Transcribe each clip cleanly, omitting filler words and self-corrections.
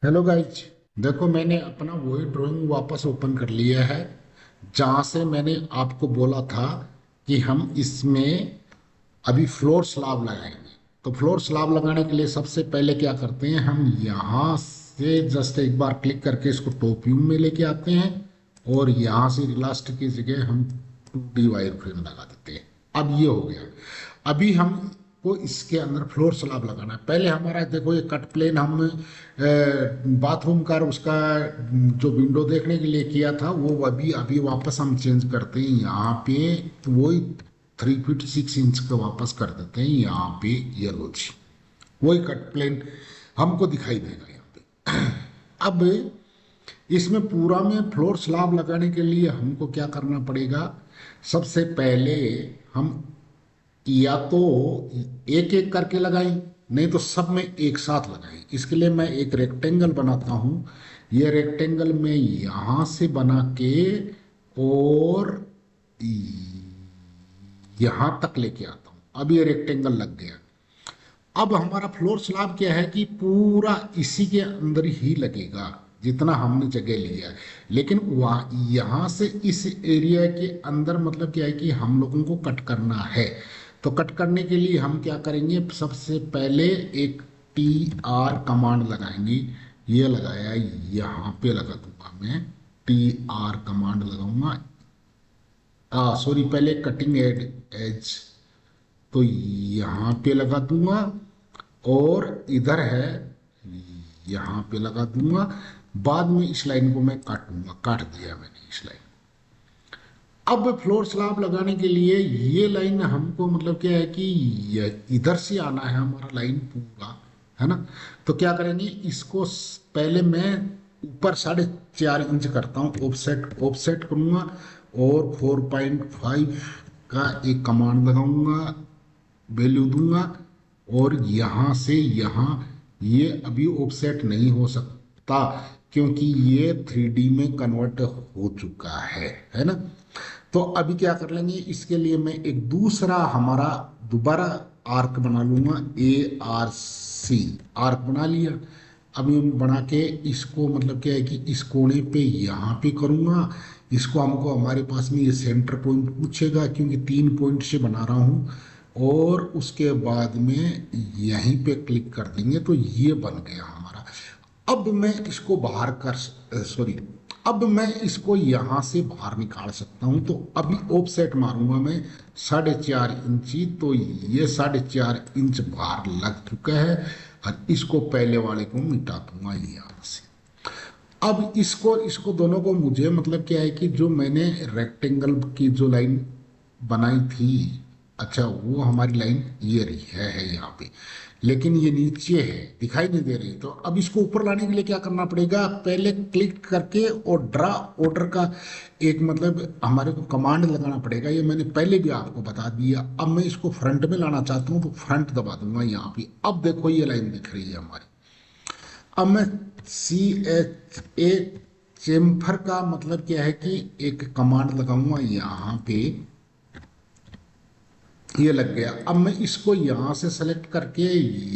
Hello guys. देखो मैंने अपना वही ड्राइंग वापस ओपन कर लिया है जहाँ से मैंने आपको बोला था कि हम इसमें अभी फ्लोर स्लैब लगाएंगे। तो फ्लोर स्लैब लगाने के लिए सबसे पहले क्या करते हैं, हम यहाँ से जस्ट एक बार क्लिक करके इसको टॉप व्यू में लेके आते हैं और यहाँ से इलास्टिक की जगह हम 2D वायर फ्रेम लगा देते हैं। अब ये हो गया। अभी हमको इसके अंदर फ्लोर स्लैब लगाना है। पहले हमारा देखो ये कट प्लेन हम बाथरूम का उसका जो विंडो देखने के लिए किया था वो अभी अभी वापस हम चेंज करते हैं। यहाँ पे वही 3 फीट 6 इंच का वापस कर देते हैं। यहाँ पे ये लो जी, वही कट प्लेन हमको दिखाई देगा यहाँ पे। अब इसमें पूरा में फ्लोर स्लैब लगाने के लिए हमको क्या करना पड़ेगा, सबसे पहले हम या तो एक एक करके लगाएं, नहीं तो सब में एक साथ लगाएं। इसके लिए मैं एक रेक्टेंगल बनाता हूं। ये रेक्टेंगल में यहां से बना के और यहां तक लेके आता हूं। अब ये रेक्टेंगल लग गया। अब हमारा फ्लोर स्लैब क्या है कि पूरा इसी के अंदर ही लगेगा जितना हमने जगह लिया है। लेकिन वहाँ यहाँ से इस एरिया के अंदर मतलब क्या है कि हम लोगों को कट करना है। तो कट करने के लिए हम क्या करेंगे, सबसे पहले एक TR कमांड लगाएंगे। ये लगाया, यहाँ पे लगा दूंगा मैं, TR कमांड लगाऊंगा। सॉरी, पहले कटिंग एज तो यहाँ पे लगा दूंगा और इधर है यहाँ पे लगा दूंगा। बाद में इस लाइन को मैं काटूंगा, काट दिया मैंने इस लाइन। अब फ्लोर स्लैब लगाने के लिए ये लाइन हमको मतलब क्या है कि इधर से आना है हमारा लाइन पूरा, है ना। तो क्या करेंगे, इसको पहले मैं ऊपर 4.5 इंच करता हूँ, ऑफसेट ऑफसेट करूँगा और 4.5 का एक कमांड लगाऊंगा, वैल्यू दूंगा। और यहाँ से यहाँ ये अभी ऑफसेट नहीं हो सकता क्योंकि ये 3D में कन्वर्ट हो चुका है ना। तो अभी क्या कर लेंगे, इसके लिए मैं एक दूसरा हमारा दोबारा आर्क बना लूंगा। ARC आर्क बना लिया। अभी हम बना के इसको मतलब क्या है कि इस कोने पे यहाँ पे करूँगा। इसको हमको हमारे पास में ये सेंटर पॉइंट पूछेगा क्योंकि 3 पॉइंट से बना रहा हूँ। और उसके बाद में यहीं पे क्लिक कर देंगे तो ये बन गया हमारा। अब मैं इसको बाहर कर सॉरी, अब मैं इसको यहाँ से बाहर निकाल सकता हूँ। तो अभी ऑफसेट मारूंगा मैं 4.5 इंची। तो ये 4.5 इंच बाहर लग चुका है और इसको पहले वाले को मिटा दूंगा यहाँ से। अब इसको इसको दोनों को मुझे मतलब क्या है कि जो मैंने रेक्टेंगल की जो लाइन बनाई थी, अच्छा वो हमारी लाइन ये रही है यहाँ पे, लेकिन ये नीचे है, दिखाई नहीं दे रही। तो अब इसको ऊपर लाने के लिए क्या करना पड़ेगा, पहले क्लिक करके और ड्रा ऑर्डर का एक मतलब हमारे को कमांड लगाना पड़ेगा। ये मैंने पहले भी आपको बता दिया। अब मैं इसको फ्रंट में लाना चाहता हूँ तो फ्रंट दबा दूंगा यहाँ पे। अब देखो ये लाइन दिख रही है हमारी। अब मैं CHA चेम्फर का मतलब क्या है कि एक कमांड लगाऊंगा यहाँ पे, ये लग गया। अब मैं इसको यहाँ से सेलेक्ट करके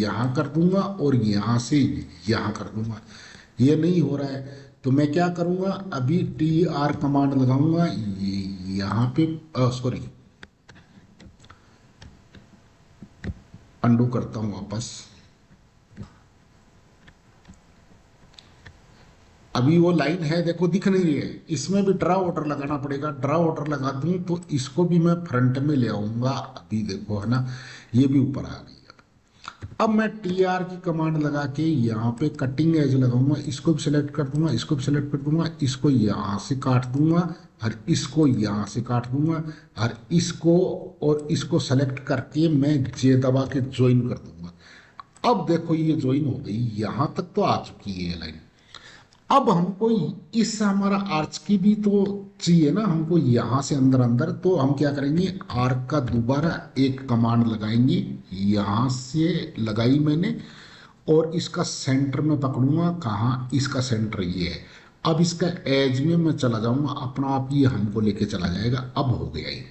यहाँ कर दूंगा और यहाँ से यहाँ कर दूंगा। ये नहीं हो रहा है तो मैं क्या करूँगा, अभी TR कमांड लगाऊंगा यहाँ पे, सॉरी अंडू करता हूँ वापस। अभी वो लाइन है देखो दिख नहीं रही है, इसमें भी ड्रा ऑर्डर लगाना पड़ेगा। ड्रा ऑर्डर लगा दूं तो इसको भी मैं फ्रंट में ले आऊंगा। अभी देखो है ना, ये भी ऊपर आ गई। अब मैं TR की कमांड लगा के यहाँ पे कटिंग एज लगाऊंगा, इसको भी सिलेक्ट कर दूंगा, इसको भी सिलेक्ट कर दूंगा, इसको यहाँ से काट दूंगा और इसको यहाँ से काट दूंगा और इसको और इसको सेलेक्ट करके मैं J दबा के ज्वाइन कर दूंगा। अब देखो ये ज्वाइन हो गई, यहाँ तक तो आ चुकी है ये लाइन। अब हमको इस हमारा आर्च की भी तो चाहिए ना हमको यहाँ से अंदर अंदर। तो हम क्या करेंगे, आर्क का दोबारा एक कमांड लगाएंगे, यहाँ से लगाई मैंने और इसका सेंटर में पकड़ूंगा। कहाँ, इसका सेंटर ये है। अब इसका एज में मैं चला जाऊंगा, अपना आप ये हमको लेके चला जाएगा। अब हो गया ये।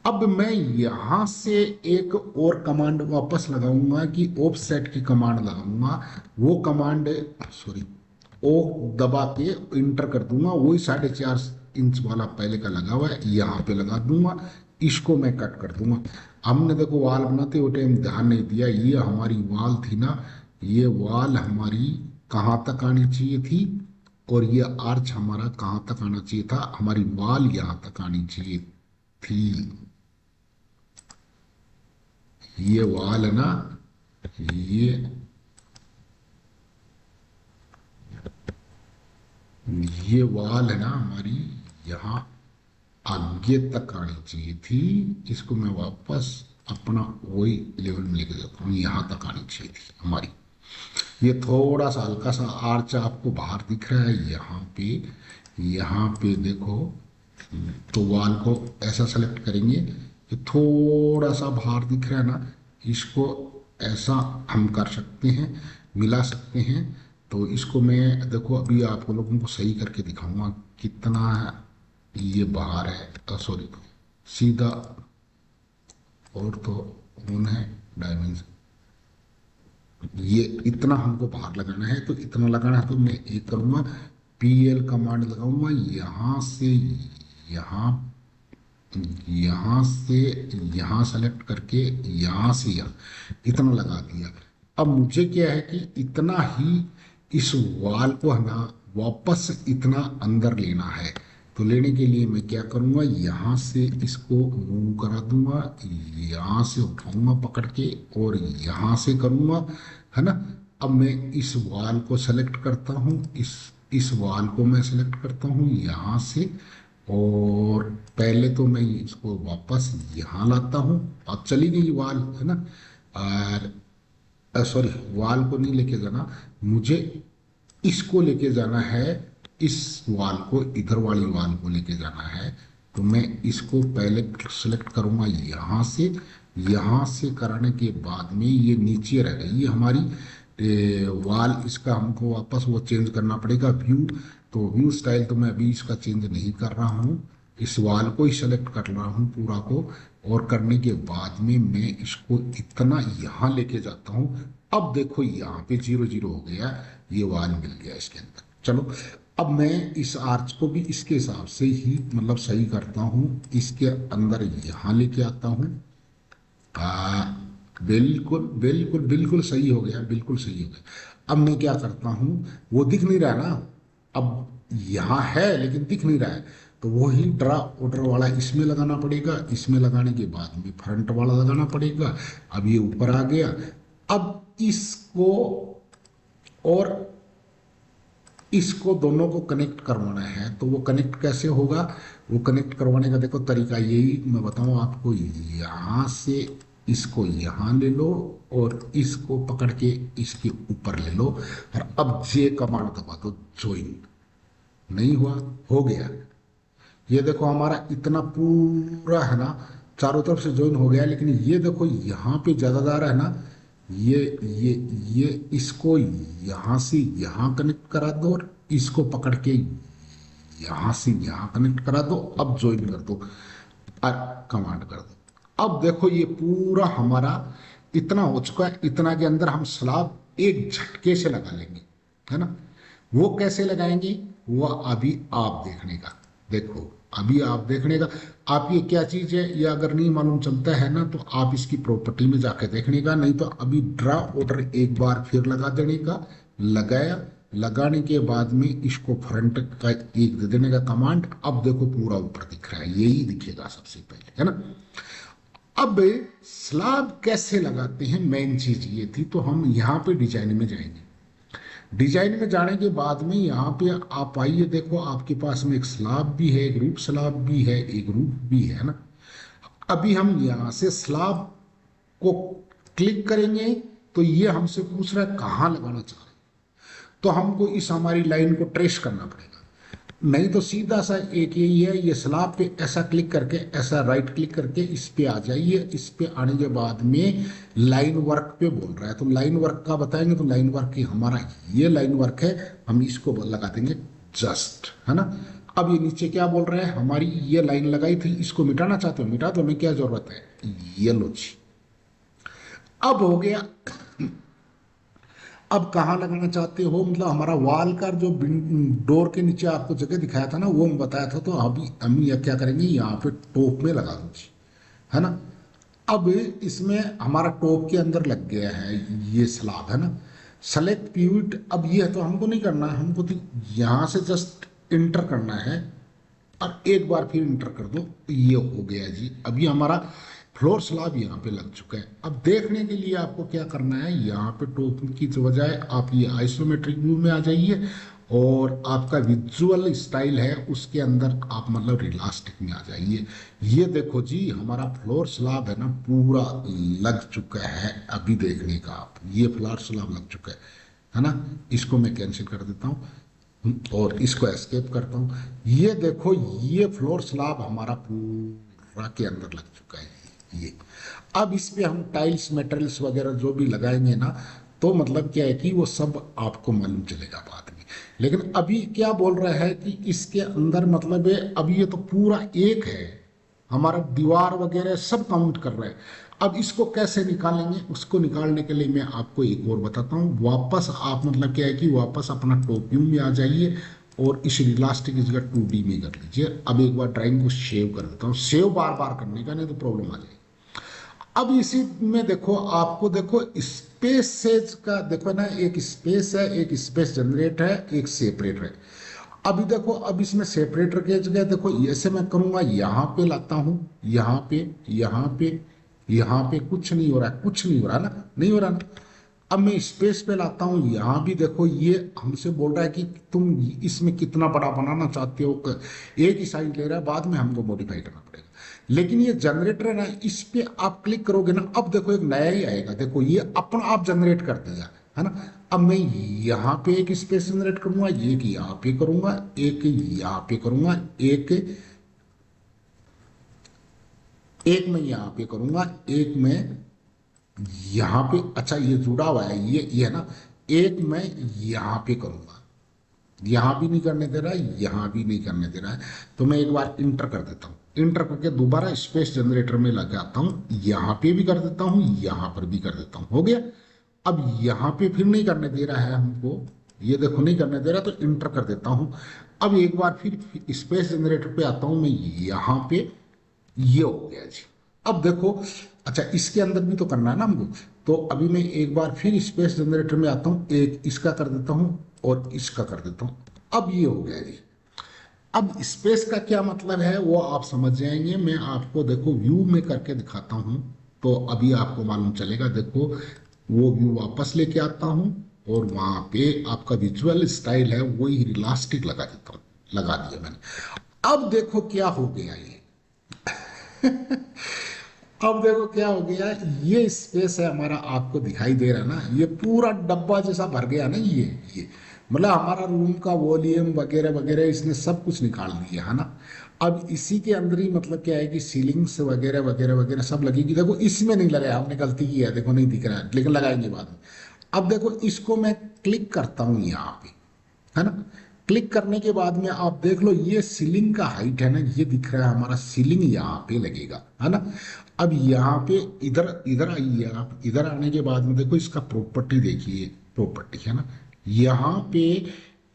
अब मैं यहां से एक और कमांड वापस लगाऊंगा कि ऑफसेट की कमांड लगाऊंगा। वो कमांड, सॉरी, ओ दबा के इंटर कर दूंगा। वही 4.5 इंच वाला पहले का लगा हुआ है, यहाँ पे लगा दूंगा। इसको मैं कट कर दूंगा। हमने देखो वाल बनाते हुए टाइम ध्यान नहीं दिया, ये हमारी वाल थी ना, ये वाल हमारी कहाँ तक आनी चाहिए थी और ये आर्च हमारा कहाँ तक आना चाहिए था। हमारी वाल यहाँ तक आनी चाहिए थी। ये वाल है ना, ये वाल है ना हमारी, यहाँ आगे तक आनी चाहिए थी। इसको मैं वापस अपना वही लेवल में लेके जाता हूँ, यहाँ तक आनी चाहिए थी हमारी। ये थोड़ा सा हल्का सा आर्च आपको बाहर दिख रहा है यहाँ पे देखो। तो वाल को ऐसा सेलेक्ट करेंगे कि थोड़ा सा बाहर दिख रहा है ना, इसको ऐसा हम कर सकते हैं, मिला सकते हैं। तो इसको मैं देखो अभी आप लोगों को सही करके दिखाऊंगा कितना ये बाहर है, सॉरी सीधा, और तो ऑन है डायमेंशन। ये इतना हमको बाहर लगाना है, तो इतना लगाना है तो मैं एक करूँगा, PL कमांड लगाऊंगा, यहाँ से यहाँ, यहाँ से यहाँ सेलेक्ट करके यहाँ से यहाँ इतना लगा दिया। अब मुझे क्या है कि इतना ही इस वाल को हमें वापस इतना अंदर लेना है। तो लेने के लिए मैं क्या करूँगा, यहाँ से इसको मूव करा दूंगा, यहाँ से उठाऊंगा पकड़ के और यहाँ से करूँगा, है ना। अब मैं इस वाल को सेलेक्ट करता हूँ, इस वाल को मैं सेलेक्ट करता हूँ यहाँ से, और पहले तो मैं इसको वापस यहाँ लाता हूँ। अब चली गई वाल, है ना। और सॉरी, वाल को नहीं लेके जाना मुझे, इसको लेके जाना है, इस वाल को, इधर वाली वाल को लेके जाना है। तो मैं इसको पहले सेलेक्ट करूँगा यहाँ से कराने के बाद में ये नीचे रह गई ये हमारी वाल। इसका हमको वापस वो चेंज करना पड़ेगा व्यू। तो व्यू स्टाइल तो मैं अभी इसका चेंज नहीं कर रहा हूँ, इस वाल को ही सेलेक्ट कर रहा हूँ पूरा को। और करने के बाद में मैं इसको इतना यहाँ लेके जाता हूँ। अब देखो यहाँ पे 0 0 हो गया, ये वाल मिल गया इसके अंदर। चलो अब मैं इस आर्च को भी इसके हिसाब से ही मतलब सही करता हूँ, इसके अंदर यहाँ लेके आता हूँ। बिल्कुल बिल्कुल बिल्कुल सही हो गया, बिल्कुल सही हो गया। अब मैं क्या करता हूँ, वो दिख नहीं रहा ना, अब यहाँ है लेकिन दिख नहीं रहा है, तो वही ड्रा ऑर्डर वाला इसमें लगाना पड़ेगा। इसमें लगाने के बाद में फ्रंट वाला लगाना पड़ेगा। अब ये ऊपर आ गया। अब इसको और इसको दोनों को कनेक्ट करवाना है, तो वो कनेक्ट कैसे होगा, वो कनेक्ट करवाने का देखो तरीका यही मैं बताऊँ आपको। यहाँ से इसको यहाँ ले लो और इसको पकड़ के इसके ऊपर ले लो, और अब जे कमांड दबा दो, ज्वाइन। नहीं हुआ, हो गया। ये देखो हमारा इतना पूरा है ना, चारों तरफ से ज्वाइन हो गया। लेकिन ये देखो यहाँ पे ज्यादातर है ना, ये इसको यहाँ से यहाँ कनेक्ट करा दो और इसको पकड़ के यहाँ से यहाँ कनेक्ट करा दो। अब ज्वाइन कर दो, कमांड कर दो। अब देखो ये पूरा हमारा इतना हो चुका है। इतना के अंदर हम स्लाब एक झटके से लगा लेंगे, है ना। वो कैसे लगाएंगे वो अभी आप देखने का, देखो अभी आप देखने का। आप ये क्या चीज है ये अगर नहीं मालूम चलता है ना, तो आप इसकी प्रॉपर्टी में जाके देखने का। नहीं तो अभी ड्रा ऑर्डर एक बार फिर लगा देने का, लगाया, लगाने के बाद में इसको फ्रंट का एक दे देने का कमांड। अब देखो पूरा ऊपर दिख रहा है, यही दिखेगा सबसे पहले, है ना। अब स्लाब कैसे लगाते हैं, मेन चीज ये थी। तो हम यहाँ पे डिजाइन में जाएंगे। डिजाइन में जाने के बाद में यहाँ पे आप आइए, देखो आपके पास में एक स्लाब भी है, एक रूफ स्लाब भी है, एक रूफ भी है ना। अभी हम यहाँ से स्लाब को क्लिक करेंगे तो ये हमसे पूछ रहा है कहाँ लगाना चाह रहे हैं। तो हमको इस हमारी लाइन को ट्रेस करना पड़ेगा। नहीं तो सीधा सा एक यही है, ये स्लाब पे ऐसा क्लिक करके, ऐसा राइट क्लिक करके इस पे आ जाइए। इस पे आने के बाद में लाइन वर्क पे बोल रहा है, तो लाइन वर्क का बताएंगे। तो लाइन वर्क की हमारा ये लाइन वर्क है, हम इसको लगा देंगे जस्ट, है ना। अब ये नीचे क्या बोल रहे हैं, हमारी ये लाइन लगाई थी, इसको मिटाना चाहते हो, मिटा दो, हमें क्या जरूरत है, ये लो जी। अब हो गया। अब कहाँ लगाना चाहते हो, मतलब हमारा वॉल का जो डोर के नीचे आपको जगह दिखाया था ना, वो मैं बताया था, तो अभी हम ये क्या करेंगे, यहाँ पे टॉप में लगा दो जी, है ना। अब इसमें हमारा टॉप के अंदर लग गया है ये स्लैब, है ना। सेलेक्ट पिवट, अब ये तो हमको नहीं करना है, हमको तो यहाँ से जस्ट इंटर करना है, और एक बार फिर इंटर कर दो, ये हो गया जी। अभी हमारा फ्लोर स्लैब यहाँ पे लग चुका है। अब देखने के लिए आपको क्या करना है, यहाँ पे टॉप की बजाय आप ये आइसोमेट्रिक व्यू में आ जाइए, और आपका विजुअल स्टाइल है उसके अंदर आप मतलब रिलास्टिक में आ जाइए। ये देखो जी, हमारा फ्लोर स्लैब है ना पूरा लग चुका है, अभी देखने का आप, ये फ्लोर स्लैब लग चुका है ना। इसको मैं कैंसिल कर देता हूँ और इसको एस्केप करता हूँ। ये देखो, ये फ्लोर स्लैब हमारा पूरा के अंदर लग चुका है ये। अब इस पे हम टाइल्स मटेरियल्स वगैरह जो भी लगाएंगे ना, तो मतलब क्या है कि वो सब आपको मालूम चलेगा बाद में। लेकिन अभी क्या बोल रहा है कि इसके अंदर मतलब है, अभी ये तो पूरा एक है, हमारा दीवार वगैरह सब काउंट कर रहा है। अब इसको कैसे निकालेंगे, उसको निकालने के लिए मैं आपको एक और बताता हूँ। वापस आप मतलब क्या है कि वापस अपना टॉप व्यू में आ जाइए, और इस इलास्टिक की जगह 2D में कर लीजिए। अब एक बार ड्राइंग को सेव कर देता हूँ, सेव बार बार करने का, नहीं तो प्रॉब्लम आ जाएगी। अब इसी में देखो, आपको देखो स्पेसेज का देखो ना, एक स्पेस है, एक स्पेस जनरेट है, एक सेपरेटर है। अभी देखो, अब इसमें सेपरेटर की जगह देखो, ऐसे मैं करूंगा, यहाँ पे लाता हूँ, यहाँ पे, यहाँ पे, यहाँ पे कुछ नहीं हो रहा है, कुछ नहीं हो रहा ना, नहीं हो रहा ना। अब मैं स्पेस पे लाता हूँ, यहाँ भी देखो, ये हमसे बोल रहा है कि तुम इसमें कितना बड़ा बनाना चाहते हो, एक ही साइज ले रहा है, बाद में हमको मॉडिफाई करना पड़ेगा। लेकिन ये जनरेटर है ना, इस पे आप क्लिक करोगे ना, अब देखो एक नया ही आएगा, देखो ये अपना आप जनरेट कर देगा, है ना। अब मैं यहाँ पे एक स्पेस जनरेट करूंगा, एक यहाँ पे करूंगा, एक यहाँ पे करूंगा, एक एक मैं यहाँ पे करूंगा, एक मैं यहाँ पे, अच्छा ये जुड़ा हुआ है, ये है ना, एक मैं यहाँ पे करूंगा, यहाँ भी नहीं करने दे रहा है, यहाँ भी नहीं करने दे रहा है। तो मैं एक बार इंटर कर देता हूँ, इंटर करके दोबारा स्पेस जनरेटर में लगाता हूँ, यहाँ पे भी कर देता हूँ, यहाँ पर भी कर देता हूँ, हो गया। अब यहाँ पे फिर नहीं करने दे रहा है हमको, ये देखो नहीं करने दे रहा, तो इंटर कर देता हूँ। अब एक बार फिर स्पेस जनरेटर पे आता हूँ मैं, यहाँ पे, ये हो गया जी। अब देखो, अच्छा इसके अंदर भी तो करना है ना हमको, तो अभी मैं एक बार फिर स्पेस जनरेटर में आता हूँ, एक इसका कर देता हूँ और इसका कर देता हूँ। अब ये हो गया जी। अब स्पेस का क्या मतलब है वो आप समझ जाएंगे, मैं आपको देखो व्यू में करके दिखाता हूँ, तो अभी आपको मालूम चलेगा। देखो, वो व्यू वापस लेके आता हूँ, और वहां पे आपका विजुअल स्टाइल है वही इलास्टिक लगा देता हूँ, लगा दिया मैंने। अब देखो क्या हो गया ये। अब देखो क्या हो गया, ये स्पेस है हमारा, आपको दिखाई दे रहा है ना, ये पूरा डब्बा जैसा भर गया ना, ये मतलब हमारा रूम का वॉल्यूम वगैरह वगैरह इसने सब कुछ निकाल दिया, है ना। अब इसी के अंदर ही मतलब क्या है कि सीलिंग्स वगैरह वगैरह वगैरह सब लगेगी। देखो इसमें नहीं लगाया, हमने गलती की है, देखो नहीं दिख रहा है, लेकिन लगाएंगे बाद में। अब देखो इसको मैं क्लिक करता हूँ यहाँ पे, है ना। क्लिक करने के बाद में आप देख लो, ये सीलिंग का हाइट है ना, ये दिख रहा है हमारा, सीलिंग यहाँ पे लगेगा, है ना। अब यहाँ पे इधर इधर आइए आप, इधर आने के बाद में देखो इसका प्रॉपर्टी देखिए, प्रॉपर्टी है ना, यहाँ पे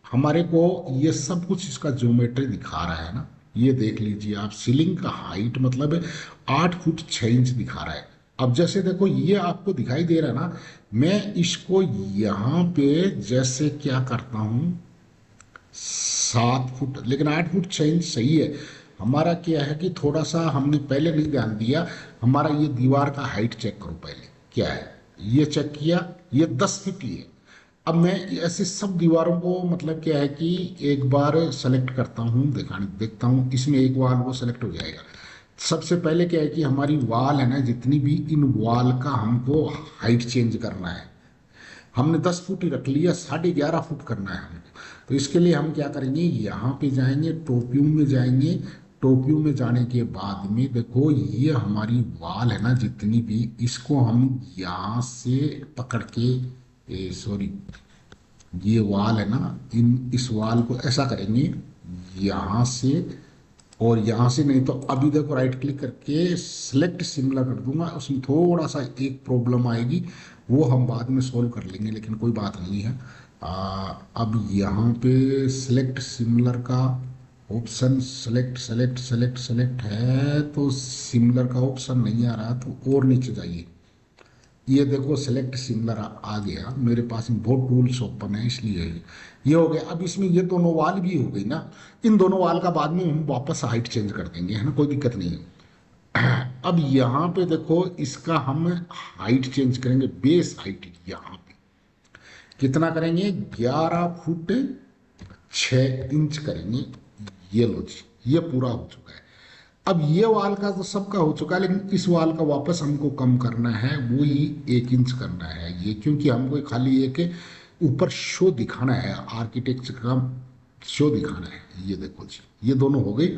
हमारे को ये सब कुछ इसका ज्योमेट्री दिखा रहा है ना। ये देख लीजिए आप, सीलिंग का हाइट मतलब 8 फुट 6 इंच दिखा रहा है। अब जैसे देखो ये आपको दिखाई दे रहा है ना, मैं इसको यहाँ पे जैसे क्या करता हूँ, 7 फुट, लेकिन 8 फुट 6 इंच सही है। हमारा क्या है कि थोड़ा सा हमने पहले नहीं ध्यान दिया, हमारा ये दीवार का हाइट चेक करो पहले क्या है, ये चेक किया, ये 10 फीट ही है। अब मैं ऐसे सब दीवारों को मतलब क्या है कि एक बार सेलेक्ट करता हूँ, देखता हूँ, इसमें एक वाल वो सेलेक्ट हो जाएगा। सबसे पहले क्या है कि हमारी वाल है ना, जितनी भी इन वाल का हमको हाइट चेंज करना है। हमने 10 फुट ही रख लिया, 11.5 फुट करना है हमको। तो इसके लिए हम क्या करेंगे, यहाँ पे जाएंगे, टोपियो में जाएंगे। टोपियो में जाने के बाद में देखो, ये हमारी वाल है ना जितनी भी, इसको हम यहाँ से पकड़ के, सॉरी, ये वाल है ना, इस वाल को ऐसा करेंगे, यहाँ से और यहाँ से नहीं तो अभी देखो राइट क्लिक करके सेलेक्ट सिमिलर कर दूंगा। उसमें थोड़ा सा एक प्रॉब्लम आएगी, वो हम बाद में सॉल्व कर लेंगे, लेकिन कोई बात नहीं है। अब यहाँ पे सेलेक्ट सिमिलर का option select select select select है, तो सिमिलर का ऑप्शन नहीं आ रहा, तो और नीचे जाइए। ये देखो सेलेक्ट सिमिलर आ गया मेरे पास में, बहुत टूल्स ओपन है इसलिए ये हो गया। अब इसमें ये दोनों वाल भी हो गई ना, इन दोनों वाल का बाद में हम वापस हाइट चेंज कर देंगे, है ना, कोई दिक्कत नहीं है। अब यहाँ पे देखो इसका हम हाइट चेंज करेंगे, बेस हाइट यहाँ पे कितना करेंगे, 11 फुट 6 इंच करेंगे। ये लो जी, ये पूरा हो चुका है। अब ये वाल का तो सबका हो चुका है, लेकिन इस वाल का वापस हमको कम करना है, वो ही 1 इंच करना है ये, क्योंकि हमको खाली एक ऊपर शो दिखाना है, आर्किटेक्चर का शो दिखाना है। ये देखो जी, ये दोनों हो गई।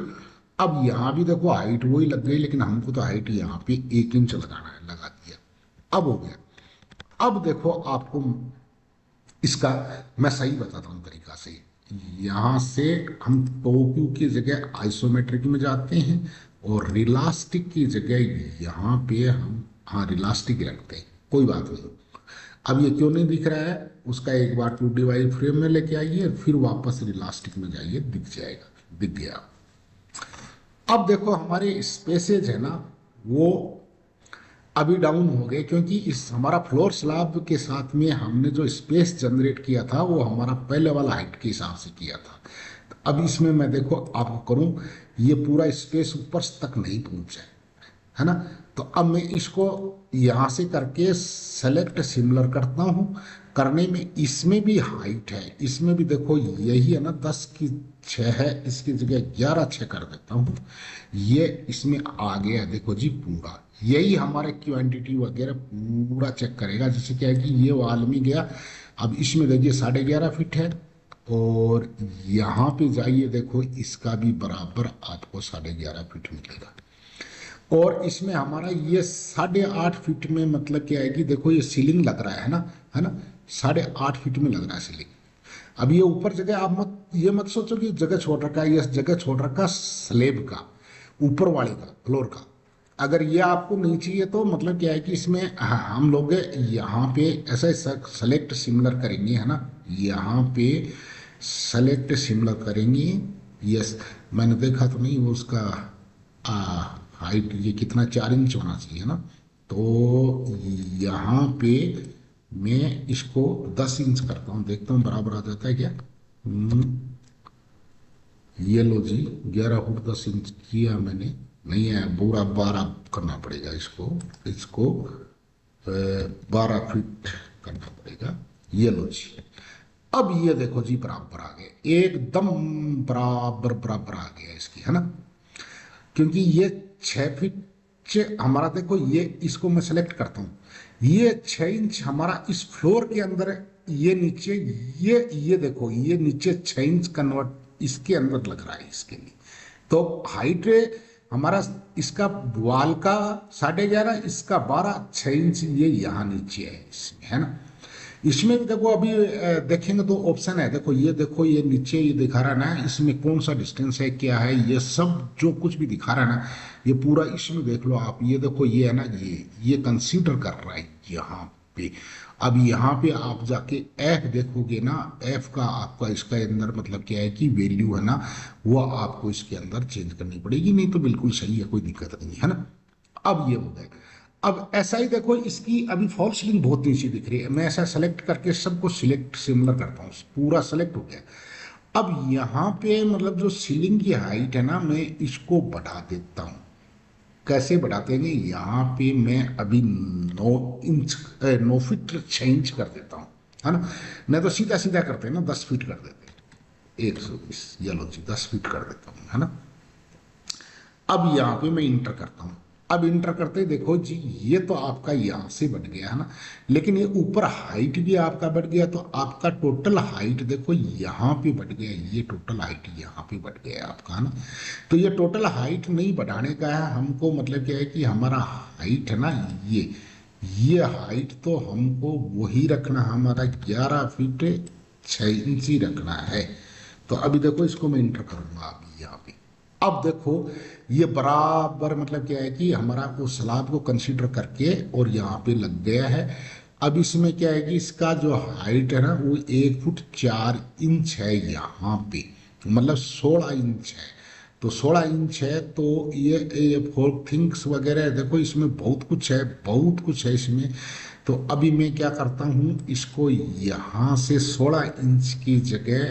अब यहाँ भी देखो हाइट वही लग गई, लेकिन हमको तो हाइट यहाँ पे 1 इंच लगाना है, लगा दिया। अब हो गया। अब देखो आपको इसका मैं सही बताता हूँ तरीका से। यहाँ से हम टॉप की जगह आइसोमेट्रिक में जाते हैं और रिलास्टिक की जगह यहाँ पे हम हाँ रिलास्टिक रखते हैं, कोई बात नहीं। अब ये क्यों नहीं दिख रहा है, उसका एक बार 2D वाइज फ्रेम में लेके आइए, फिर वापस रिलास्टिक में जाइए, दिख जाएगा, दिख गया। अब देखो हमारे स्पेसेज है ना, वो अभी डाउन हो गए, क्योंकि इस हमारा फ्लोर स्लैब के साथ में हमने जो स्पेस जनरेट किया था वो हमारा पहले वाला हाइट के हिसाब से किया था। तो अब इसमें मैं देखो आपको करूं, ये पूरा स्पेस ऊपर तक नहीं पहुंचा है ना। तो अब मैं इसको यहाँ से करके सेलेक्ट सिमिलर करता हूँ। करने में इसमें भी हाइट है, इसमें भी देखो यही है ना, 10 की 6 है, इसकी जगह 11 6 कर देता हूँ। ये इसमें आ गया देखो जी पूरा, यही हमारे क्वांटिटी वगैरह पूरा चेक करेगा। जैसे क्या है कि ये वाल में गया, अब इसमें देखिए 11.5 फीट है, और यहाँ पे जाइए देखो इसका भी बराबर आपको 11.5 फीट मिलेगा। और इसमें हमारा ये 8.5 फीट में मतलब क्या है कि देखो ये सीलिंग लग रहा है ना, है ना, 8.5 फीट में लग रहा है सीलिंग। अब ये ऊपर जगह आप ये मत सोचो कि जगह छोड़ रखा है, ये जगह छोड़ रखा स्लेब का, ऊपर वाले का, फ्लोर का। अगर ये आपको नहीं चाहिए तो मतलब क्या है कि इसमें हम लोग यहाँ पे ऐसा सेलेक्ट सिमिलर करेंगे, है ना, यहाँ पे सेलेक्ट सिमिलर करेंगे। यस, मैंने देखा तो नहीं वो उसका हाइट ये कितना 4 इंच होना चाहिए ना, तो यहाँ पे मैं इसको 10 इंच करता हूँ, देखता हूँ बराबर आ जाता है क्या। ये लो जी, 11 फुट 10 इंच किया मैंने, नहीं है पूरा 12 करना पड़ेगा इसको, इसको 12 फीट करना पड़ेगा। ये लो जी, अब ये देखो जी बराबर आ गए, एकदम बराबर बराबर आ गया इसकी, है ना, क्योंकि ये 6 फीट हमारा देखो, ये इसको मैं सेलेक्ट करता हूँ, ये 6 इंच हमारा इस फ्लोर के अंदर, ये नीचे ये देखो ये नीचे 6 इंच कन्वर्ट इसके अंदर लग रहा है इसके लिए। तो हाइट हमारा इसका वाल का 11.5, इसका 12 6 इंच ये यहाँ नीचे है इसमें, है ना। इसमें भी देखो अभी देखेंगे तो ऑप्शन है, देखो ये नीचे ये दिखा रहा है ना, इसमें कौन सा डिस्टेंस है क्या है, ये सब जो कुछ भी दिखा रहा है ना, ये पूरा इसमें देख लो आप। ये देखो ये है ना, ये कंसीडर कर रहा है यहाँ पे। अब यहाँ पे आप जाके एफ देखोगे ना, एफ का आपका इसका अंदर मतलब क्या है कि वैल्यू है ना, वो आपको इसके अंदर चेंज करनी पड़ेगी, नहीं तो बिल्कुल सही है, कोई दिक्कत नहीं है ना। अब ये हो गया। अब ऐसा ही देखो इसकी अभी फॉल सीलिंग बहुत नीचे दिख रही है, मैं ऐसा सेलेक्ट करके सबको सिलेक्ट सिमिलर करता हूँ, पूरा सेलेक्ट हो गया। अब यहाँ पे मतलब जो सीलिंग की हाइट है ना, मैं इसको बढ़ा देता हूँ। कैसे बढ़ाते हैं, यहाँ पे मैं अभी 9 फीट 6 इंच कर देता हूँ, है ना। नहीं तो सीधा सीधा करते हैं ना, 10 फीट कर देते हैं, 120, चलो जी 10 फीट कर देता हूँ, है ना। अब यहाँ पे मैं इंटर करता हूँ। अब इंटर करते देखो जी, ये तो आपका यहाँ से बढ़ गया है ना, लेकिन ये ऊपर हाइट भी आपका बढ़ गया, तो आपका टोटल हाइट देखो यहाँ पे बढ़ गया, ये टोटल हाइट यहाँ पे बढ़ गया आपका, है ना। तो ये टोटल हाइट नहीं बढ़ाने का है हमको, मतलब क्या है कि हमारा हाइट है ना, ये हाइट तो हमको वही रखना, हमारा 11 फीट 6 इंच ही रखना है। तो अभी देखो इसको मैं इंटर करूंगा अभी यहाँ पे। अब देखो ये बराबर मतलब क्या है कि हमारा वो स्लैब को कंसीडर करके और यहाँ पे लग गया है। अब इसमें क्या है कि इसका जो हाइट है ना वो 1 फुट 4 इंच है यहाँ पे, मतलब 16 इंच है। तो 16 इंच है तो ये फोर थिंग्स वगैरह देखो इसमें बहुत कुछ है, बहुत कुछ है इसमें। तो अभी मैं क्या करता हूँ, इसको यहाँ से 16 इंच की जगह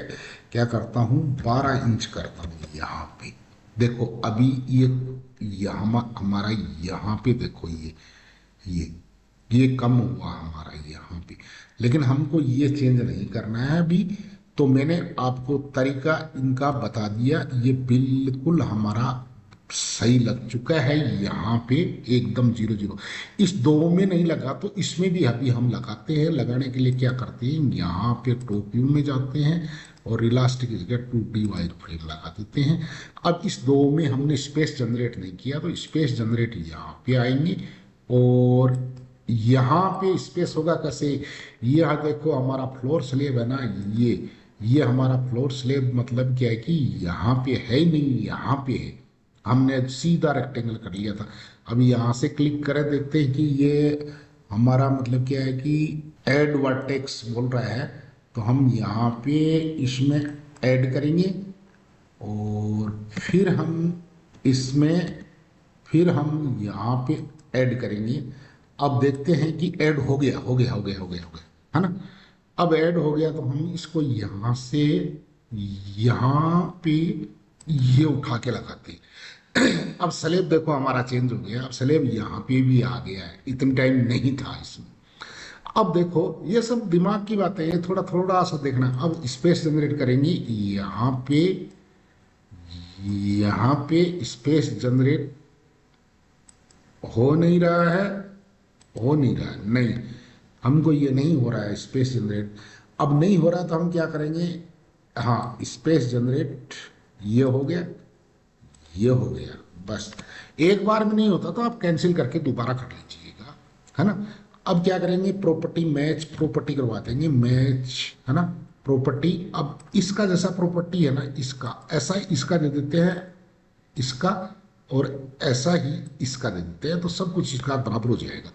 क्या करता हूँ 12 इंच करता हूँ यहाँ पे। देखो अभी ये यहाँ हमारा यहाँ पे देखो ये ये कम हुआ हमारा यहाँ पे, लेकिन हमको ये चेंज नहीं करना है अभी। तो मैंने आपको तरीका इनका बता दिया, ये बिल्कुल हमारा सही लग चुका है यहाँ पे एकदम 0 0। इस दो में नहीं लगा तो इसमें भी अभी हम लगाते हैं। लगाने के लिए क्या करते हैं, यहाँ पे टॉप व्यू में जाते हैं और इलास्टिक की जगह 2D वायर फ्रेम लगा देते हैं। अब इस दो में हमने स्पेस जनरेट नहीं किया तो स्पेस जनरेट यहाँ पे आएंगे और यहाँ पे स्पेस होगा कैसे, ये देखो हमारा फ्लोर स्लेब है ना, ये हमारा फ्लोर स्लेब मतलब क्या है कि यहाँ पे है ही नहीं, यहाँ पे है। हमने सीधा रेक्टेंगल कर लिया था। अब यहाँ से क्लिक करें, देखते हैं कि ये हमारा मतलब क्या है कि ऐड वर्टेक्स बोल रहा है। तो हम यहाँ पे इसमें ऐड करेंगे और फिर हम यहाँ पे ऐड करेंगे। अब देखते हैं कि ऐड हो गया है ना। अब ऐड हो गया तो हम इसको यहाँ से यहाँ पे ये उठा के लगाते हैं। अब स्लेब देखो हमारा चेंज हो गया, अब स्लेब यहाँ पे भी आ गया है, इतने टाइम नहीं था इसमें। अब देखो ये सब दिमाग की बातें हैं, थोड़ा थोड़ा सा देखना। अब स्पेस जनरेट करेंगे यहाँ पे स्पेस जनरेट हो नहीं रहा है, नहीं हमको ये नहीं हो रहा है स्पेस जनरेट। अब नहीं हो रहा तो हम क्या करेंगे, हाँ स्पेस जनरेट ये हो गया बस। एक बार में नहीं होता तो आप कैंसिल करके दोबारा कर लीजिएगा, है ना। अब क्या करेंगे, प्रॉपर्टी मैच प्रॉपर्टी करवा देंगे, मैच है ना प्रॉपर्टी। अब इसका जैसा प्रॉपर्टी है ना, इसका ऐसा इसका दे देते हैं इसका, और ऐसा ही इसका दे देते हैं, तो सब कुछ इसका बराबर हो जाएगा।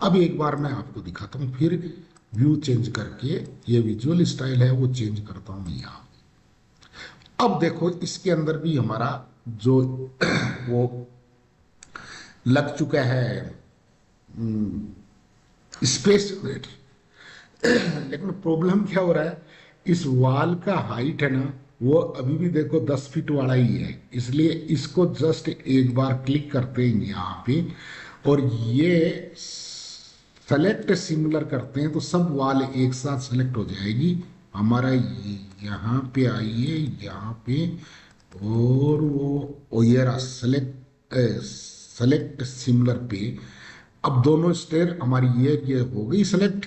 अब एक बार मैं आपको दिखाता हूँ, फिर व्यू चेंज करके ये विजुअल स्टाइल है वो चेंज करता हूँ यहाँ। अब देखो इसके अंदर भी हमारा जो वो लग चुका है स्पेस जनरेट। लेकिन प्रॉब्लम क्या हो रहा है, इस वॉल का हाइट है ना वो अभी भी देखो 10 फीट वाला ही है, इसलिए इसको जस्ट एक बार क्लिक करते हैं यहाँ पे और ये सेलेक्ट सिमिलर करते हैं तो सब वॉल एक साथ सेलेक्ट हो जाएगी हमारा। यहाँ पे आइए यहाँ पे और वो ये रहा सेलेक्ट सिमिलर पे। अब दोनों स्टेयर हमारी ये हो गई सेलेक्ट,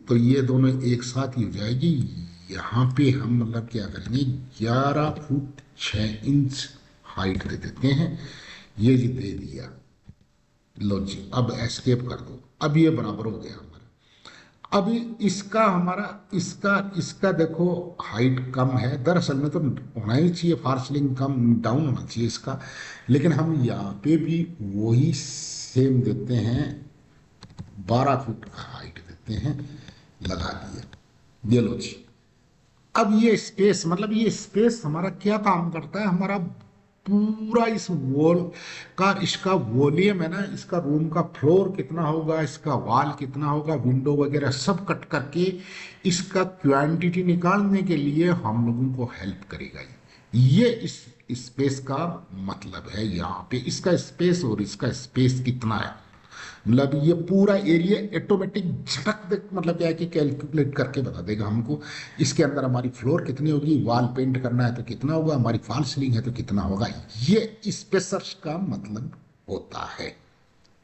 तो ये दोनों एक साथ ही हो जाएगी। यहाँ पे हम मतलब क्या करेंगे 11 फुट 6 इंच हाइट दे देते हैं, ये जी दे दिया। लो जी अब एस्केप कर दो, अब ये बराबर हो गया हमारा। अभी इसका हमारा इसका देखो हाइट कम है, दरअसल में तो होना ही चाहिए फॉर सीलिंग कम डाउन होना चाहिए इसका, लेकिन हम यहाँ पे भी वही सेम देते हैं 12 फुट का हाइट देते हैं, लगा दिया। ये लो जी। अब ये स्पेस मतलब ये स्पेस हमारा क्या काम करता है, हमारा पूरा इस वॉल का इसका वॉल्यूम है ना, इसका रूम का फ्लोर कितना होगा, इसका वॉल कितना होगा, विंडो वगैरह सब कट करके इसका क्वांटिटी निकालने के लिए हम लोगों को हेल्प करेगा। ये इस स्पेस का मतलब है, यहाँ पे इसका स्पेस और इसका स्पेस कितना है, मतलब ये पूरा एरिया ऑटोमेटिक झटक दे मतलब क्या है कि कैलकुलेट करके बता देगा हमको। इसके अंदर हमारी फ्लोर कितनी होगी, वॉल पेंट करना है तो कितना होगा, हमारी फॉल सीलिंग है तो कितना होगा, ये स्पेसर्स का मतलब होता है।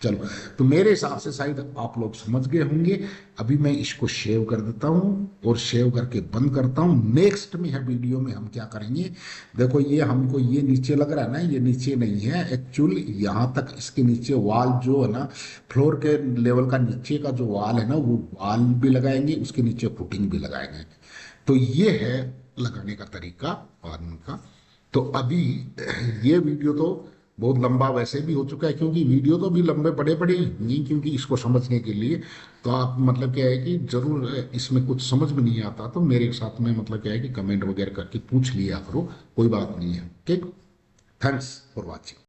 चलो तो मेरे हिसाब से शायद आप लोग समझ गए होंगे। अभी मैं इसको सेव कर देता हूँ और सेव करके बंद करता हूँ। नेक्स्ट में है वीडियो में हम क्या करेंगे, देखो ये हमको ये नीचे लग रहा है ना, ये नीचे नहीं है एक्चुअल, यहाँ तक इसके नीचे वॉल जो है ना फ्लोर के लेवल का नीचे का जो वॉल है ना वो वॉल भी लगाएंगे, उसके नीचे फुटिंग भी लगाएंगे। तो ये है लगाने का तरीका फार्मिंग का। तो अभी ये वीडियो तो बहुत लंबा वैसे भी हो चुका है, क्योंकि वीडियो तो भी लंबे बड़े बड़े ही नहीं, क्योंकि इसको समझने के लिए तो आप मतलब क्या है कि जरूर इसमें कुछ समझ में नहीं आता तो मेरे साथ में मतलब क्या है कि कमेंट वगैरह करके पूछ लिया करो, कोई बात नहीं है। ठीक, थैंक्स फॉर वॉचिंग।